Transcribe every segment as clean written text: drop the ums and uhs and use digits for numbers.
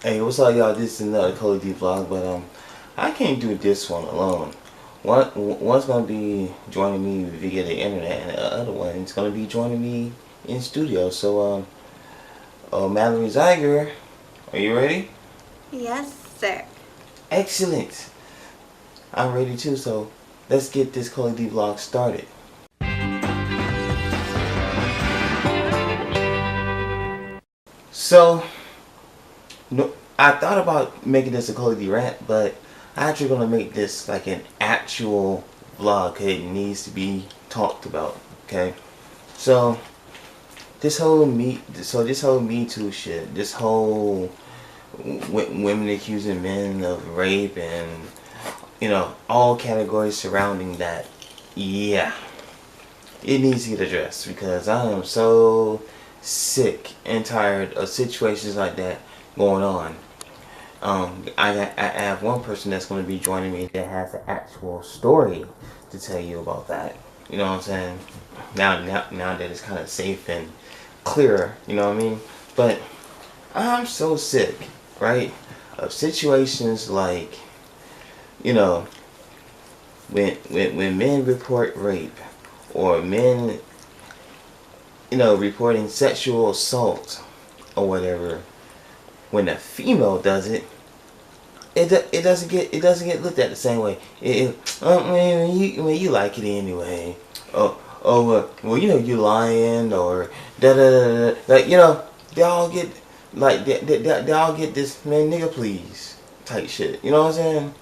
Hey, what's up, y'all? This is another ColeyD vlog, but I can't do this one alone. One's gonna be joining me via the internet, and the other one's gonna be joining me in studio. So, Mallory Zieger, are you ready? Yes, sir. Excellent. I'm ready too. So, let's get this ColeyD vlog started. So, no, I thought about making this a ColeyD rant, but I'm actually gonna make this like an actual vlog. 'Cause it needs to be talked about. Okay, so this whole Me Too shit, this whole women accusing men of rape, and all categories surrounding that. Yeah, it needs to get addressed because I am so sick and tired of situations like that going on. I have one person that's going to be joining me that has an actual story to tell you about that. You know what I'm saying? Now that it's kind of safe and clearer, you know what I mean? But I'm so sick, right, of situations like, when men report rape, or men, reporting sexual assault or whatever. When a female does it, it doesn't get looked at the same way. When you like it anyway. Well, you lying, or da da da da. Like, they all get they all get this, man, nigga please type shit. You know what I'm saying?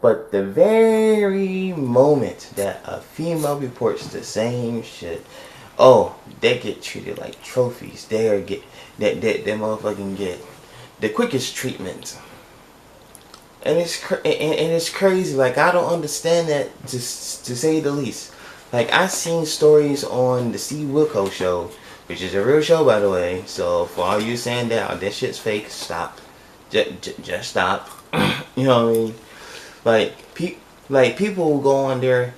But the very moment that a female reports the same shit, oh, they get treated like trophies. They motherfucking get the quickest treatment. And it's crazy. Like, I don't understand that, to say the least. Like, I seen stories on the Steve Wilkos show, which is a real show, by the way. So for all you saying that shit's fake, stop. Just stop. You know what I mean? Like people will go on there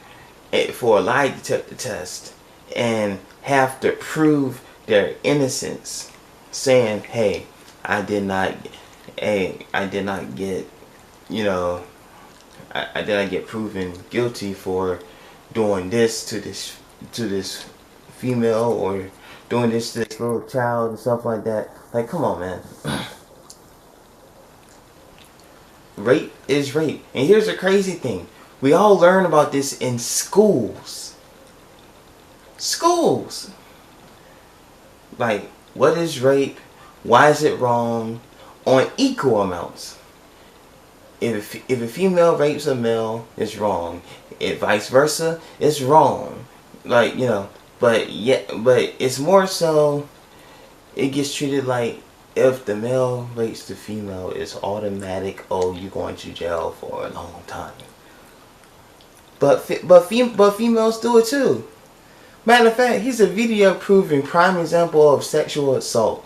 for a lie detector test and have to prove their innocence, saying, "Hey, I did not get, I did not get proven guilty for doing this to this female, or doing this to this little child," and stuff like that. Like, come on, man. Rape is rape. And here's the crazy thing. We all learn about this in schools. Schools. Like, what is rape? Why is it wrong? On equal amounts. If a female rapes a male, it's wrong. If vice versa, it's wrong. Like, but it's more so, it gets treated like, if the male rapes the female, it's automatic. Oh, you're going to jail for a long time. But females do it too. Matter of fact, here's a video proving prime example of sexual assault.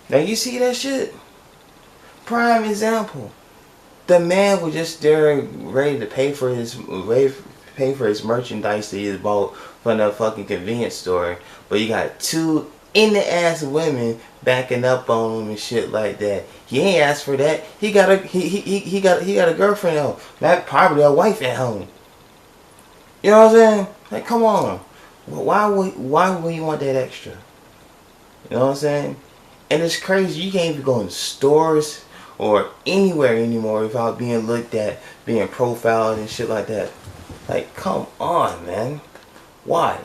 Now you see that shit? Prime example. The man was just there ready to pay for his merchandise that he bought from the fucking convenience store. But you got two in-the-ass women backing up on him and shit like that. He ain't asked for that. He got a girlfriend at home. That probably a wife at home. You know what I'm saying? Like, come on. Why would you want that extra? You know what I'm saying? And it's crazy, you can't even go in stores or anywhere anymore without being looked at, being profiled and shit like that. Like, come on, man. Why?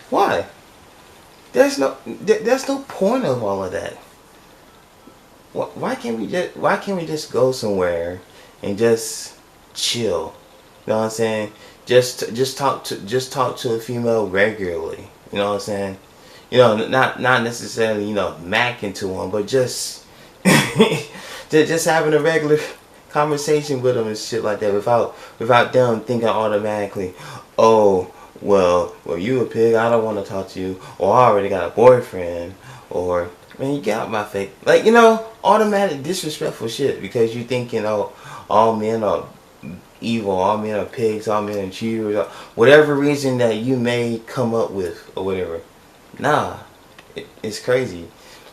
Why? There's no point of all of that. Why can't we just go somewhere and just chill? You know what I'm saying? Just talk to a female regularly. You know what I'm saying? Not necessarily, macking to them, but just just having a regular conversation with them and shit like that, without them thinking automatically, oh, well, you a pig. I don't want to talk to you. Or I already got a boyfriend. Or man, you get out my face. Like automatic disrespectful shit because you think all men are evil, all men are pigs, all men are cheaters, whatever reason that you may come up with or whatever. Nah, it's crazy.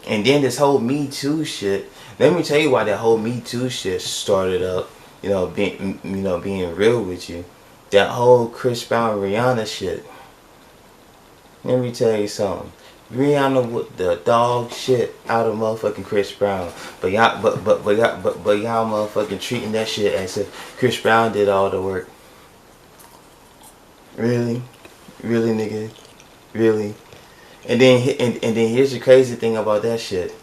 And then this whole Me Too shit. Let me tell you why that whole Me Too shit started up. Being real with you. That whole Chris Brown Rihanna shit. Let me tell you something. Rihanna with the dog shit out of motherfucking Chris Brown, but y'all motherfucking treating that shit as if Chris Brown did all the work. Really, nigga, really. And then here's the crazy thing about that shit.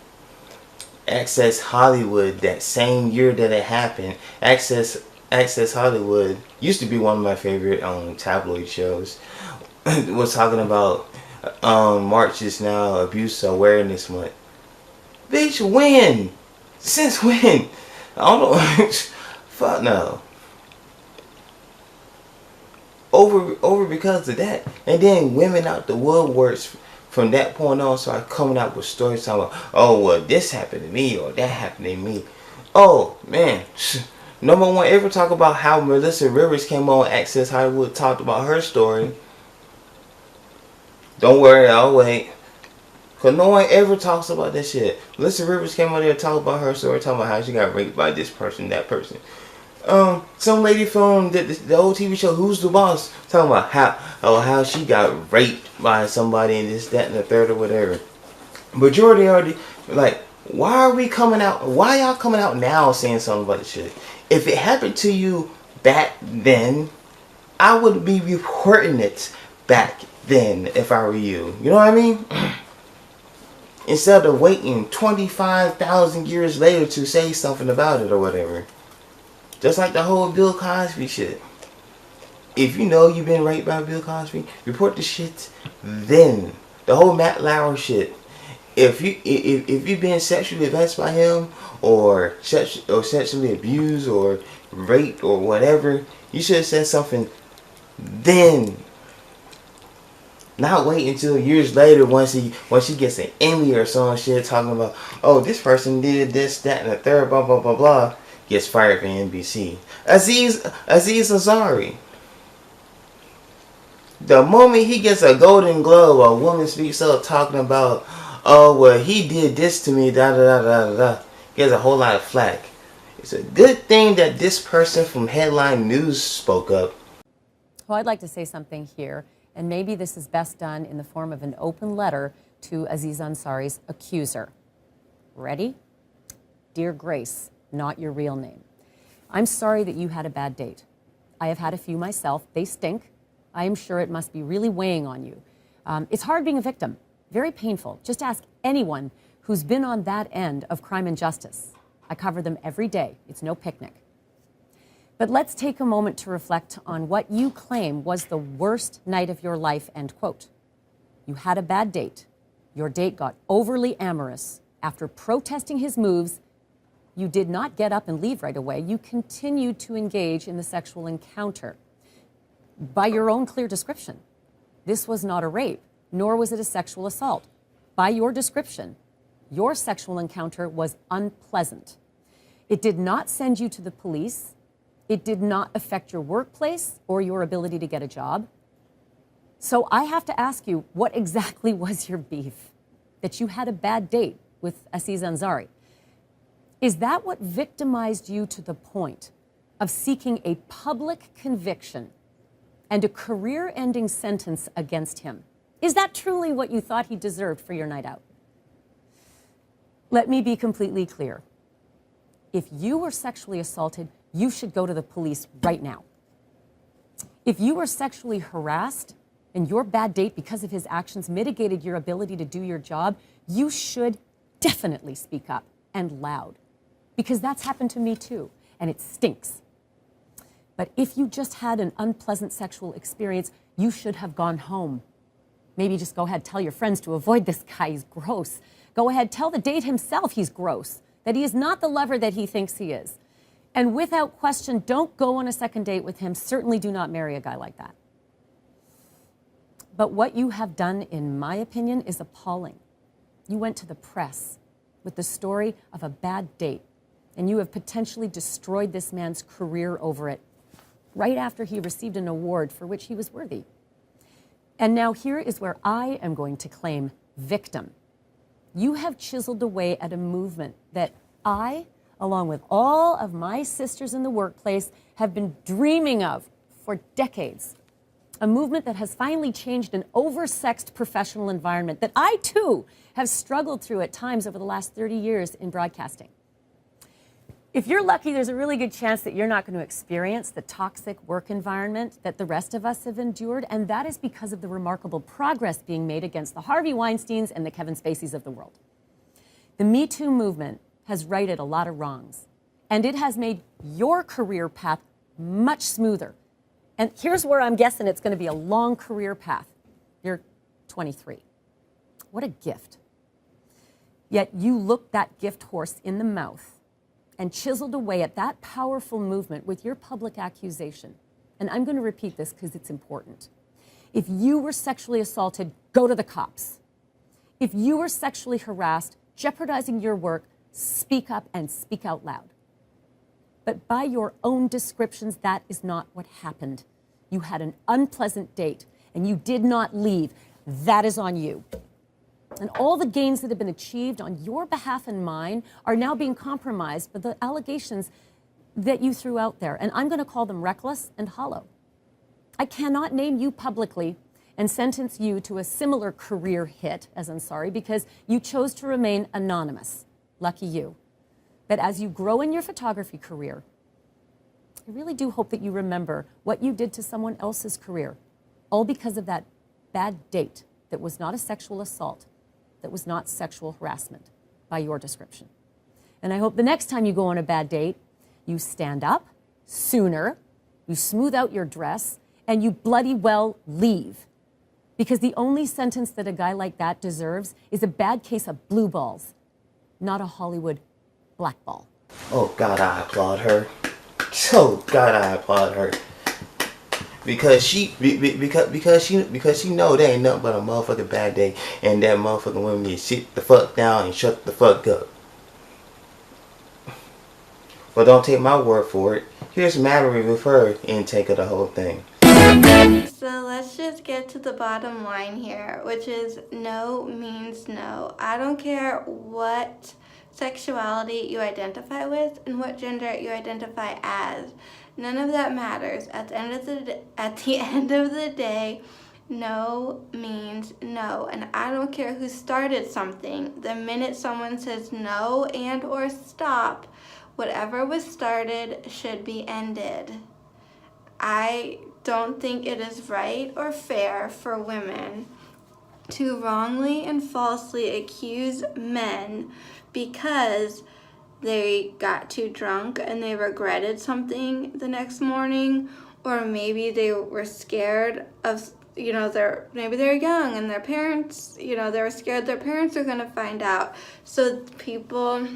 Access Hollywood, that same year that it happened, Access Hollywood used to be one of my favorite tabloid shows. Was talking about March is now Abuse Awareness Month. Bitch, when? Since when? I don't know. Fuck no. Over because of that. And then women out the woodworks from that point on started coming out with stories talking about, oh, well, this happened to me or that happened to me. Oh, man. No one ever talk about how Melissa Rivers came on Access Hollywood, talked about her story. Don't worry, I'll wait. Because no one ever talks about that shit. Melissa Rivers came on there and talked about her story, talking about how she got raped by this person, that person. Some lady from the old TV show Who's the Boss talking about how she got raped by somebody and this, that, and the third or whatever. Majority already like, why y'all coming out now saying something about this shit? If it happened to you back then, I would be reporting it back then if I were you. You know what I mean? Instead of waiting 25,000 years later to say something about it or whatever. Just like the whole Bill Cosby shit. If you know you've been raped by Bill Cosby, report the shit then. The whole Matt Lauer shit. If you've been sexually advanced by him or sexually abused or raped or whatever, you should have said something then. Not wait until years later once he gets an Emmy or some shit talking about, oh, this person did this, that, and the third, blah blah blah blah. Gets fired from NBC. Aziz Ansari. The moment he gets a Golden Globe, a woman speaks up talking about, oh, well, he did this to me, da da da da da. Gets a whole lot of flack. It's a good thing that this person from Headline News spoke up. Well, I'd like to say something here, and maybe this is best done in the form of an open letter to Aziz Ansari's accuser. Ready? Dear Grace, not your real name. I'm sorry that you had a bad date. I have had a few myself. They stink. I am sure it must be really weighing on you. It's hard being a victim. Very painful. Just ask anyone who's been on that end of crime and justice. I cover them every day. It's no picnic. But let's take a moment to reflect on what you claim was the worst night of your life, end quote. You had a bad date. Your date got overly amorous. After protesting his moves, you did not get up and leave right away. You continued to engage in the sexual encounter. By your own clear description, this was not a rape, nor was it a sexual assault. By your description, your sexual encounter was unpleasant. It did not send you to the police. It did not affect your workplace or your ability to get a job. So I have to ask you, what exactly was your beef? That you had a bad date with Aziz Ansari. Is that what victimized you to the point of seeking a public conviction and a career-ending sentence against him? Is that truly what you thought he deserved for your night out? Let me be completely clear. If you were sexually assaulted, you should go to the police right now. If you were sexually harassed and your bad date because of his actions mitigated your ability to do your job, you should definitely speak up and loud. Because that's happened to me too, and it stinks. But if you just had an unpleasant sexual experience, you should have gone home. Maybe just go ahead, tell your friends to avoid this guy, he's gross. Go ahead, tell the date himself he's gross, that he is not the lover that he thinks he is. And without question, don't go on a second date with him. Certainly do not marry a guy like that. But what you have done, in my opinion, is appalling. You went to the press with the story of a bad date, and you have potentially destroyed this man's career over it, right after he received an award for which he was worthy. And now here is where I am going to claim victim. You have chiseled away at a movement that I, along with all of my sisters in the workplace, have been dreaming of for decades. A movement that has finally changed an oversexed professional environment that I, too, have struggled through at times over the last 30 years in broadcasting. If you're lucky, there's a really good chance that you're not going to experience the toxic work environment that the rest of us have endured, and that is because of the remarkable progress being made against the Harvey Weinsteins and the Kevin Spaceys of the world. The Me Too movement has righted a lot of wrongs, and it has made your career path much smoother. And here's where I'm guessing it's going to be a long career path. You're 23. What a gift. Yet you looked that gift horse in the mouth and chiseled away at that powerful movement with your public accusation. And I'm going to repeat this because it's important. If you were sexually assaulted, go to the cops. If you were sexually harassed, jeopardizing your work, speak up and speak out loud. But by your own descriptions, that is not what happened. You had an unpleasant date and you did not leave. That is on you. And all the gains that have been achieved on your behalf and mine are now being compromised by the allegations that you threw out there. And I'm going to call them reckless and hollow. I cannot name you publicly and sentence you to a similar career hit as Ansari because you chose to remain anonymous. Lucky you. But as you grow in your photography career, I really do hope that you remember what you did to someone else's career, all because of that bad date that was not a sexual assault, that was not sexual harassment by your description. And I hope the next time you go on a bad date, you stand up sooner, you smooth out your dress, and you bloody well leave. Because the only sentence that a guy like that deserves is a bad case of blue balls, not a Hollywood blackball. Oh God, I applaud her. Oh God, I applaud her. Because she know they ain't nothing but a motherfucking bad day, and that motherfucking woman need to sit the fuck down and shut the fuck up. But don't take my word for it. Here's Mallory with her intake of the whole thing. So let's just get to the bottom line here, which is no means no. I don't care what sexuality you identify with and what gender you identify as. None of that matters. At the end of the day, no means no. And I don't care who started something. The minute someone says no and or stop, whatever was started should be ended. I don't think it is right or fair for women to wrongly and falsely accuse men because they got too drunk and they regretted something the next morning, or maybe they were scared of, maybe they're young and their parents, they were scared their parents are going to find out. So people,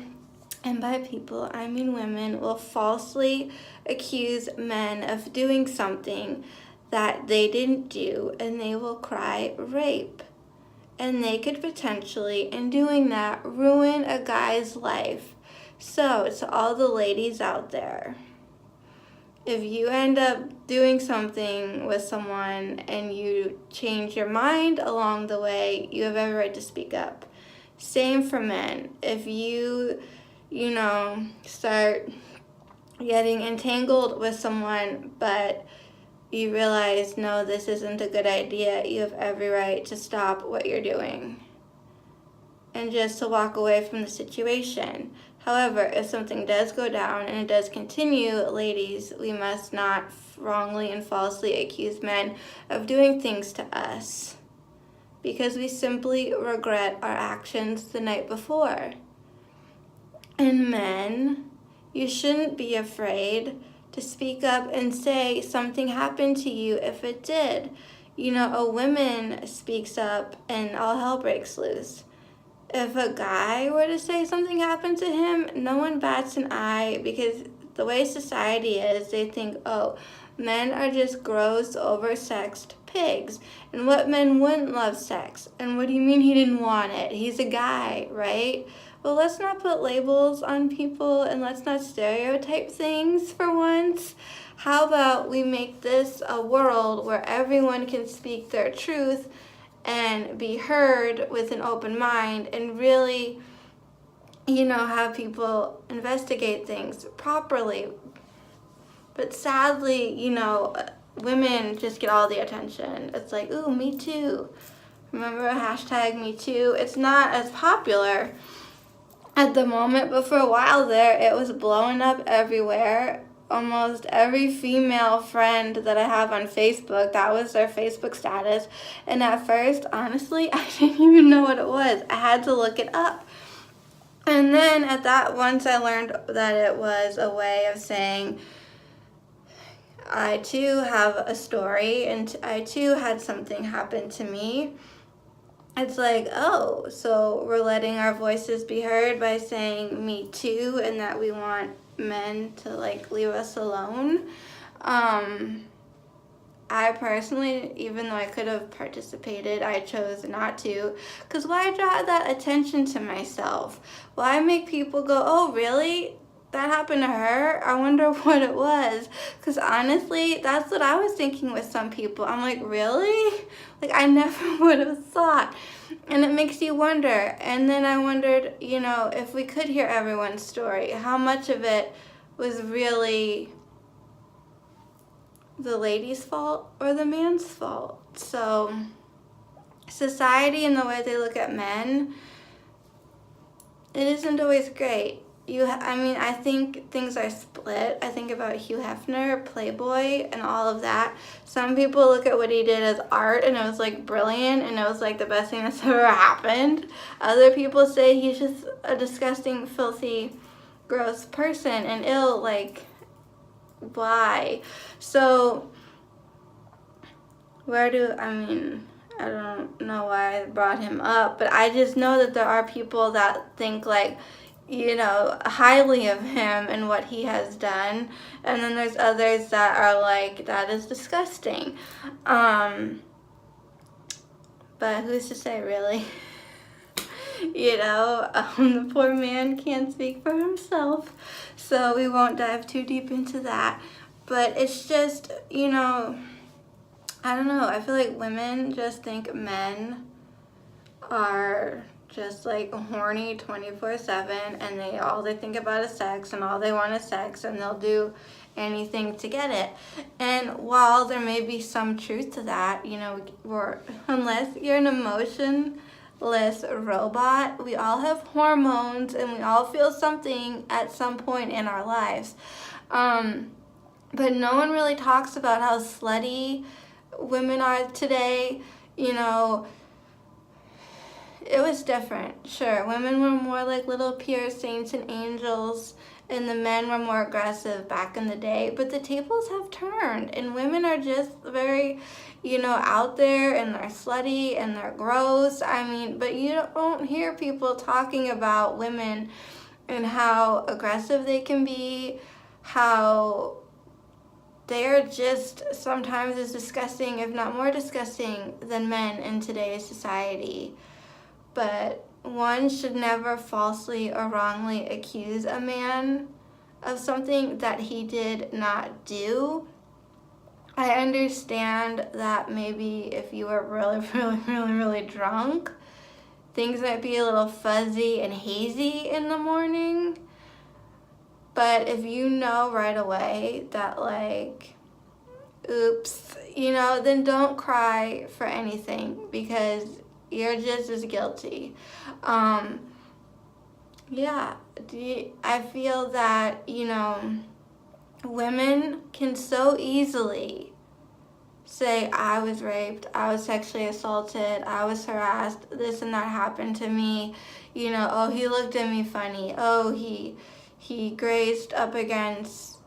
and by people, I mean women, will falsely accuse men of doing something that they didn't do, and they will cry rape. And they could potentially, in doing that, ruin a guy's life. So, to all the ladies out there, if you end up doing something with someone and you change your mind along the way, you have every right to speak up. Same for men. If you start getting entangled with someone, but you realize, no, this isn't a good idea, you have every right to stop what you're doing and just to walk away from the situation. However, if something does go down and it does continue, ladies, we must not wrongly and falsely accuse men of doing things to us because we simply regret our actions the night before. And men, you shouldn't be afraid to speak up and say something happened to you if it did. A woman speaks up and all hell breaks loose. If a guy were to say something happened to him, no one bats an eye because the way society is, they think, oh, Men are just gross, oversexed pigs. And what men wouldn't love sex? And what do you mean he didn't want it? He's a guy, right? Well, let's not put labels on people and let's not stereotype things for once. How about we make this a world where everyone can speak their truth and be heard with an open mind and really, have people investigate things properly. But sadly, women just get all the attention. It's like, ooh, me too. Remember hashtag me too? It's not as popular at the moment, but for a while there, it was blowing up everywhere. Almost every female friend that I have on Facebook, that was their Facebook status. And at first, honestly, I didn't even know what it was. I had to look it up. And then once I learned that it was a way of saying, I too have a story and I too had something happen to me. It's like, oh, so we're letting our voices be heard by saying me too and that we want men to leave us alone. I personally, even though I could have participated, I chose not to. Because why draw that attention to myself? Why make people go, oh, really? That happened to her? I wonder what it was. Because honestly, that's what I was thinking with some people. I'm like, really? I never would have thought. And it makes you wonder. And then I wondered, if we could hear everyone's story, how much of it was really the lady's fault or the man's fault? So society and the way they look at men, it isn't always great. I think things are split. I think about Hugh Hefner, Playboy, and all of that. Some people look at what he did as art and it was brilliant and it was the best thing that's ever happened. Other people say he's just a disgusting, filthy, gross person and ill, why? So I don't know why I brought him up, but I just know that there are people that think highly of him and what he has done, and then there's others that are that is disgusting. But who's to say, really? The poor man can't speak for himself, so we won't dive too deep into that. But it's just, I don't know, I feel like women just think men are just horny 24/7 and all they think about is sex and all they want is sex and they'll do anything to get it. And while there may be some truth to that, unless you're an emotionless robot, we all have hormones and we all feel something at some point in our lives. But no one really talks about how slutty women are today. It was different, sure. Women were more like little pure saints and angels, and the men were more aggressive back in the day. But the tables have turned, and women are just very, out there, and they're slutty, and they're gross. But you don't hear people talking about women and how aggressive they can be, how they're just sometimes as disgusting, if not more disgusting, than men in today's society. But one should never falsely or wrongly accuse a man of something that he did not do. I understand that maybe if you were really, really, really, really drunk, things might be a little fuzzy and hazy in the morning. But if you know right away that oops, then don't cry for anything because you're just as guilty. I feel that, women can so easily say, I was raped, I was sexually assaulted, I was harassed, this and that happened to me, oh, he looked at me funny, oh, he grazed up against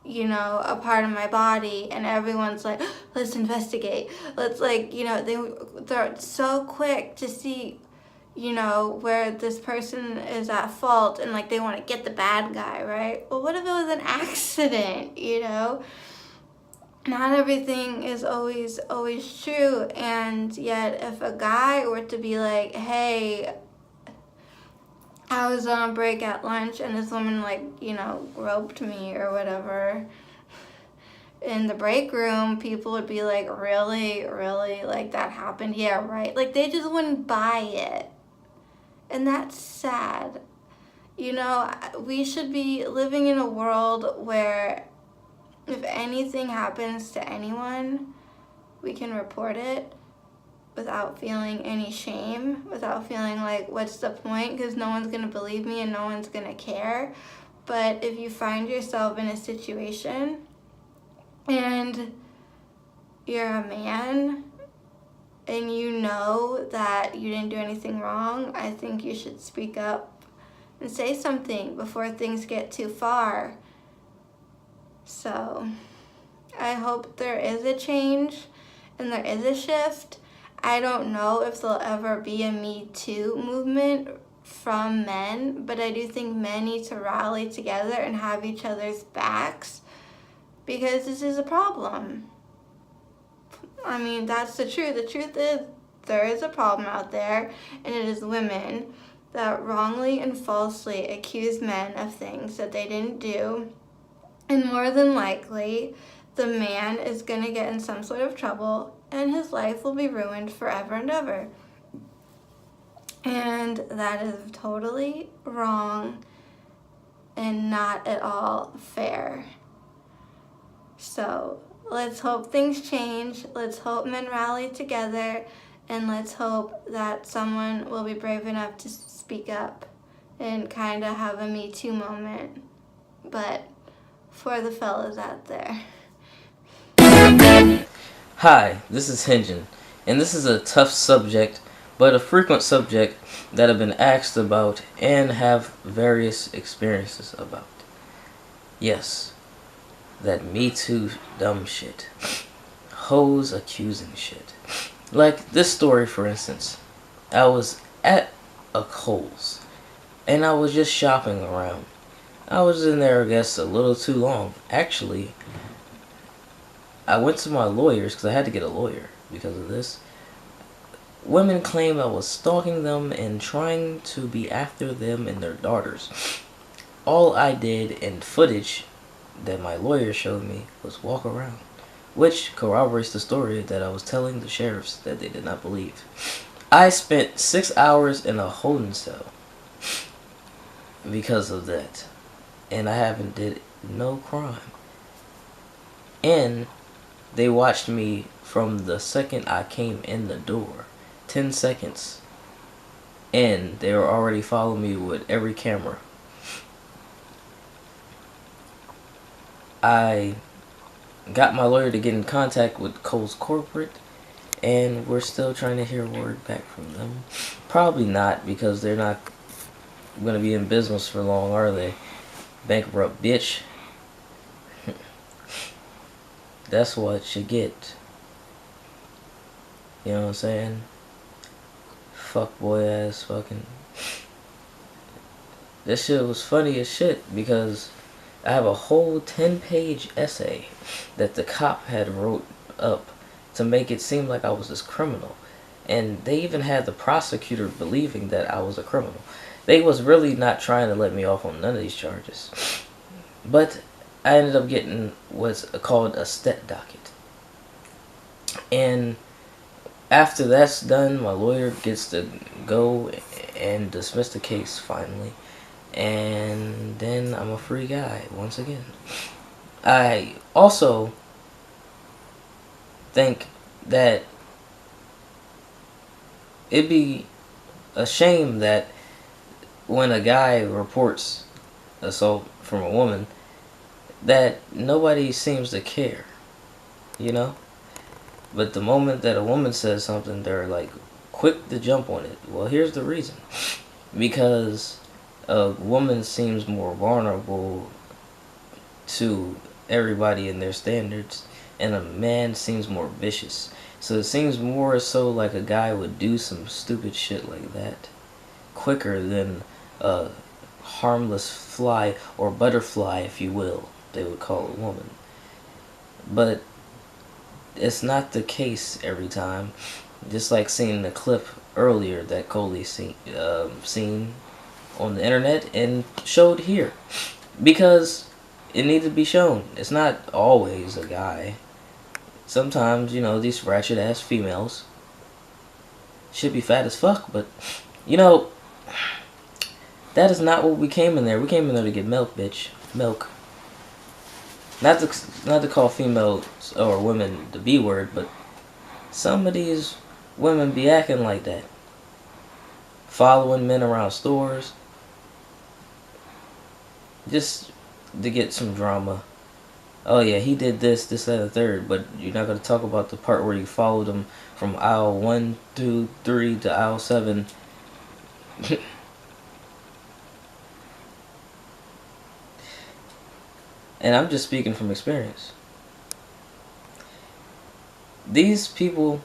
a part of my body, and everyone's like, let's investigate. Let's they're so quick to see, where this person is at fault, and they want to get the bad guy, right? Well, what if it was an accident, not everything is always true. And yet if a guy were to be like, hey, I was on a break at lunch and this woman, like, you know, groped me or whatever in the break room, people would be like, really, like, that happened? Yeah, right. Like, they just wouldn't buy it. And that's sad. You know, we should be living in a world where if anything happens to anyone, we can report it without feeling any shame, without feeling like, what's the point? Because no one's going to believe me and no one's going to care. But if you find yourself in a situation and you're a man and you know that you didn't do anything wrong, I think you should speak up and say something before things get too far. So I hope there is a change and there is a shift. I don't know if there'll ever be a Me Too movement from men, but I do think men need to rally together and have each other's backs because this is a problem. I mean, that's the truth. The truth is there is a problem out there, and it is women that wrongly and falsely accuse men of things that they didn't do. And more than likely, the man is going to get in some sort of trouble and his life will be ruined forever and ever. And that is totally wrong and not at all fair. So let's hope things change. Let's hope men rally together. And let's hope that someone will be brave enough to speak up and kind of have a Me Too moment. But for the fellas out there. Hi, this is Henjin, and this is a tough subject, but a frequent subject that I've been asked about and have various experiences about. Yes, that Me Too dumb shit. Hoes accusing shit. Like this story, for instance. I was at a Kohl's, and I was just shopping around. I was in there, I guess, a little too long. Actually, I went to my lawyers because I had to get a lawyer because of this. Women claimed I was stalking them and trying to be after them and their daughters. All I did in footage that my lawyer showed me was walk around, which corroborates the story that I was telling the sheriffs that they did not believe. I spent 6 hours in a holding cell because of that, and I haven't did no crime. And they watched me from the second I came in the door, 10 seconds, and they were already following me with every camera. I got my lawyer to get in contact with Kohl's corporate, and we're still trying to hear word back from them. Probably not, because they're not going to be in business for long, are they? Bankrupt bitch. That's what you get. You know what I'm saying? Fuck boy ass fucking. This shit was funny as shit because I have a whole 10-page essay that the cop had wrote up to make it seem like I was this criminal. And they even had the prosecutor believing that I was a criminal. They was really not trying to let me off on none of these charges. But I ended up getting what's called a stet docket. And after that's done, my lawyer gets to go and dismiss the case finally. And then I'm a free guy once again. I also think that it'd be a shame that when a guy reports assault from a woman, that nobody seems to care, you know? But the moment that a woman says something, they're like quick to jump on it. Well, here's the reason. Because a woman seems more vulnerable to everybody in their standards, and a man seems more vicious. So it seems more so like a guy would do some stupid shit like that quicker than a harmless fly or butterfly, if you will, they would call a woman. But it's not the case every time. Just like seeing the clip earlier that Coley seen on the internet and showed here. Because it needs to be shown. It's not always a guy. Sometimes, you know, these ratchet ass females should be fat as fuck, but, you know, that is not what we came in there. We came in there to get milk, bitch. Milk. Not to call females or women the B word, but some of these women be acting like that. Following men around stores. Just to get some drama. Oh yeah, he did this, that, and the third, but you're not going to talk about the part where you followed him from aisle 1, 2, 3 to aisle 7. And I'm just speaking from experience. These people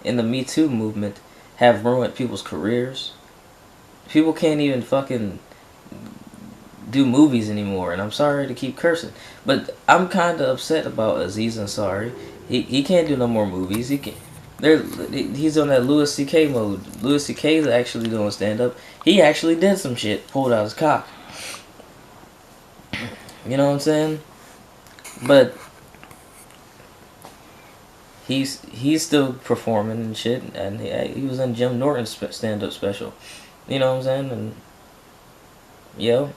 in the Me Too movement have ruined people's careers. People can't even fucking do movies anymore, and I'm sorry to keep cursing, but I'm kind of upset about Aziz Ansari. He can't do no more movies. He's on that Louis C.K. mode. Louis C.K. is actually doing stand-up. He actually did some shit, pulled out his cock. You know what I'm saying? But he's still performing and shit, and he was in Jim Norton's stand-up special. You know what I'm saying? And yo,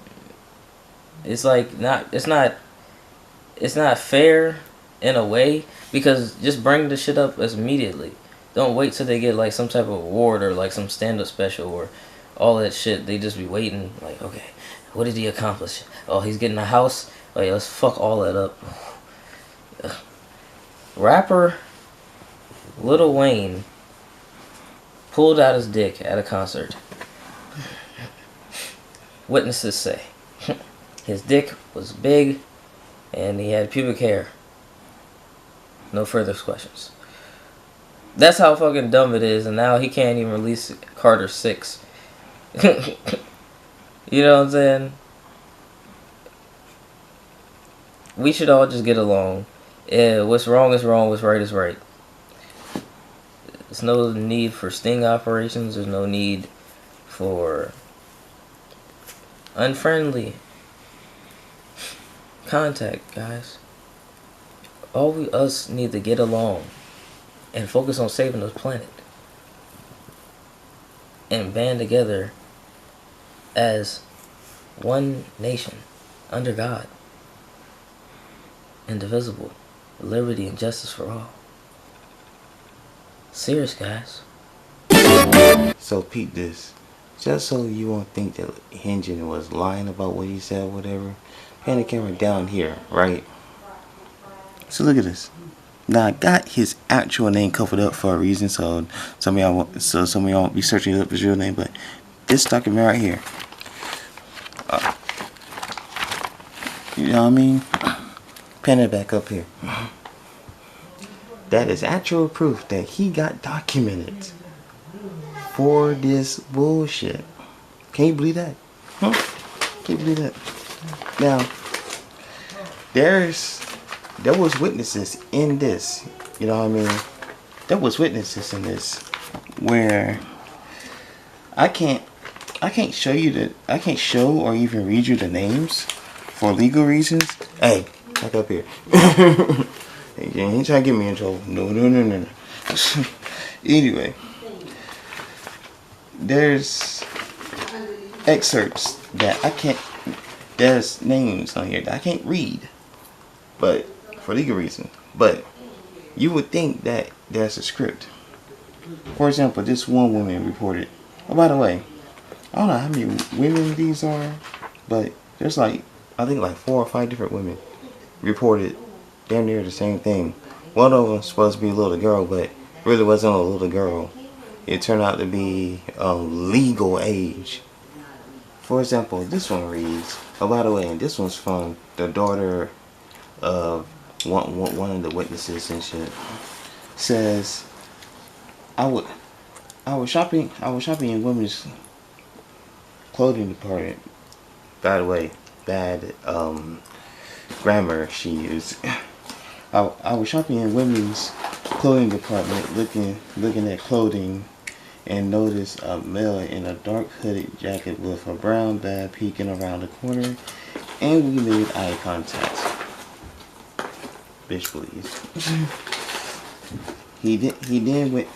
it's like it's not fair in a way, because just bring the shit up as immediately. Don't wait till they get like some type of award or like some stand-up special or all that shit. They just be waiting like, okay, what did he accomplish? Oh, he's getting a house. Oh yeah, let's fuck all that up. Rapper Lil Wayne pulled out his dick at a concert. Witnesses say his dick was big and he had pubic hair. No further questions. That's how fucking dumb it is, and now he can't even release Carter 6. You know what I'm saying? We should all just get along. What's wrong is wrong, what's right is right. There's no need for sting operations, there's no need for unfriendly contact, guys. Us need to get along and focus on saving this planet and band together as one nation under God, indivisible, liberty and justice for all. Serious, guys. So peep this. Just so you won't think that Henjin was lying about what he said, whatever. Pan the camera down here, right? So look at this. Now I got his actual name covered up for a reason, so some of y'all won't be searching up his real name. But this document right here, you know what I mean? Pan it back up here. That is actual proof that he got documented for this bullshit. Can you believe that? Huh? Can you believe that? Now, there was witnesses in this. You know what I mean? There was witnesses in this where I can't show you I can't show or even read you the names for legal reasons. Hey, back up here. Hey, you ain't trying to get me in trouble. No. Anyway, there's excerpts that I can't. There's names on here that I can't read, but for legal reasons. But you would think that there's a script. For example, this one woman reported. Oh, by the way, I don't know how many women these are, but there's like, I think like 4 or 5 different women reported damn near the same thing. One of them was supposed to be a little girl, but really wasn't a little girl. It turned out to be legal age. For example, this one reads, oh, by the way, and this one's from the daughter of one of the witnesses and shit. Says, I was shopping in women's clothing department. By the way, bad grammar she used. I was shopping in women's clothing department, looking at clothing, and noticed a male in a dark hooded jacket with a brown bag peeking around the corner, and we made eye contact. Bitch, please. He then went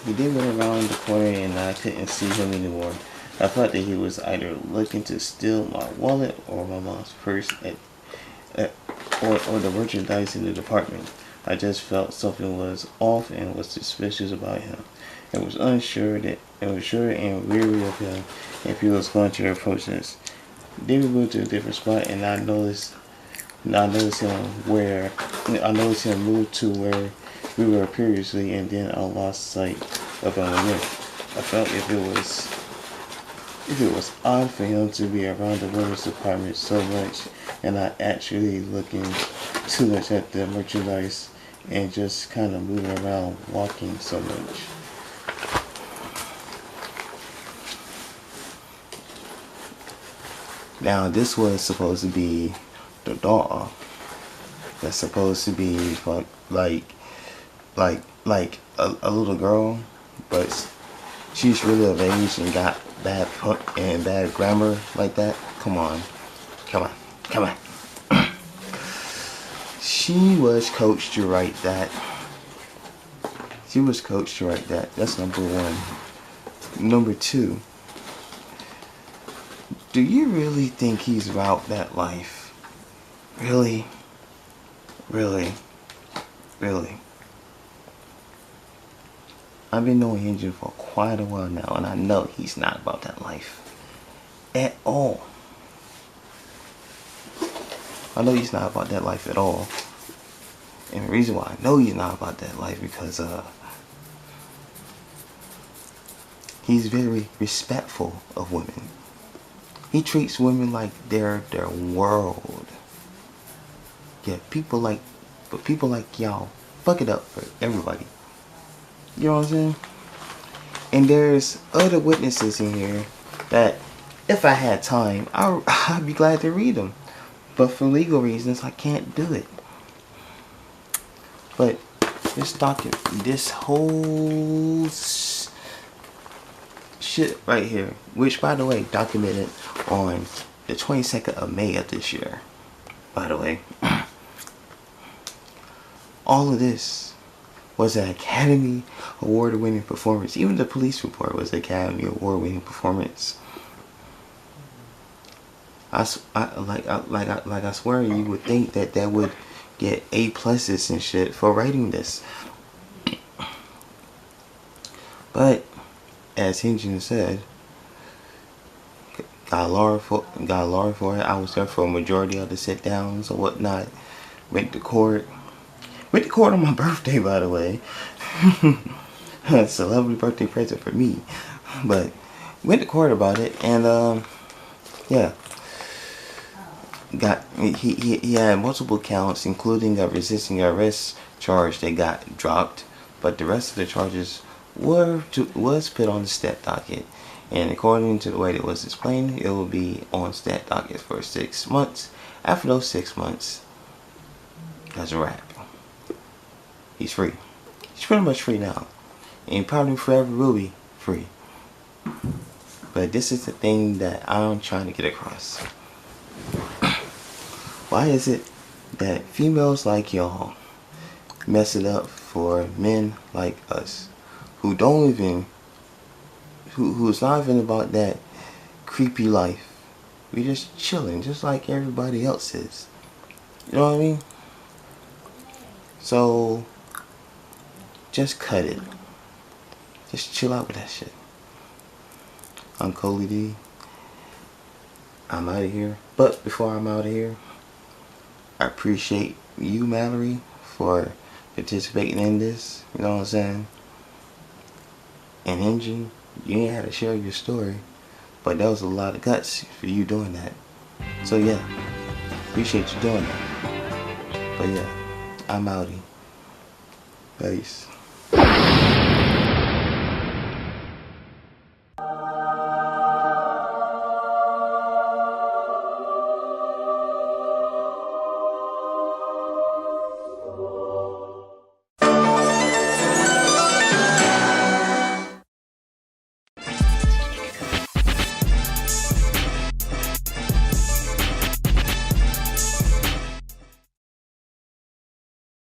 around the corner, and I couldn't see him anymore. I thought that he was either looking to steal my wallet or my mom's purse or the merchandise in the department. I just felt something was off and was suspicious about him. I was unsure and weary of him if he was going to approach us. Then we moved to a different spot, and I noticed him move to where we were previously, and then I lost sight of him again. I felt if it was odd for him to be around the women's department so much and not actually looking too much at the merchandise and just kind of moving around walking so much. Now this was supposed to be the doll. That's supposed to be like a little girl, but she's really of age and got bad grammar like that. Come on. She was coached to write that. That's number one. Number two. Do you really think he's about that life? Really? I've been knowing Henjin for quite a while now, and I know he's not about that life at all. I know he's not about that life at all. And the reason why I know he's not about that life because he's very respectful of women. He treats women like they're their world. Yeah, people like y'all fuck it up for everybody. You know what I'm saying? And there's other witnesses in here that if I had time, I'd be glad to read them. But for legal reasons, I can't do it. But this whole shit right here, which by the way, documented on the 22nd of May of this year, by the way, all of this was an Academy Award-winning performance. Even the police report was an Academy Award-winning performance. I swear you would think that would get A+ and shit for writing this. But as Hinging said, got Laura for it. I was there for a majority of the sit downs and whatnot. Went to court on my birthday, by the way. It's a lovely birthday present for me. But went to court about it, and yeah. He had multiple counts, including a resisting arrest charge that got dropped, but the rest of the charges was put on the stat docket, and according to the way it was explained, it will be on stat docket for 6 months. After those 6 months, that's a wrap. He's free. He's pretty much free now, and probably forever will be free. But this is the thing that I'm trying to get across. Why is it that females like y'all mess it up for men like us, who don't even, who's not even about that creepy life? We just chilling, just like everybody else is. You know what I mean? So just cut it. Just chill out with that shit. I'm ColeyD. I'm out of here. But before I'm out of here, I appreciate you, Mallory, for participating in this. You know what I'm saying? And Henjin, you ain't had to share your story, but that was a lot of guts for you doing that. So yeah, appreciate you doing that. But yeah, I'm outie. Peace.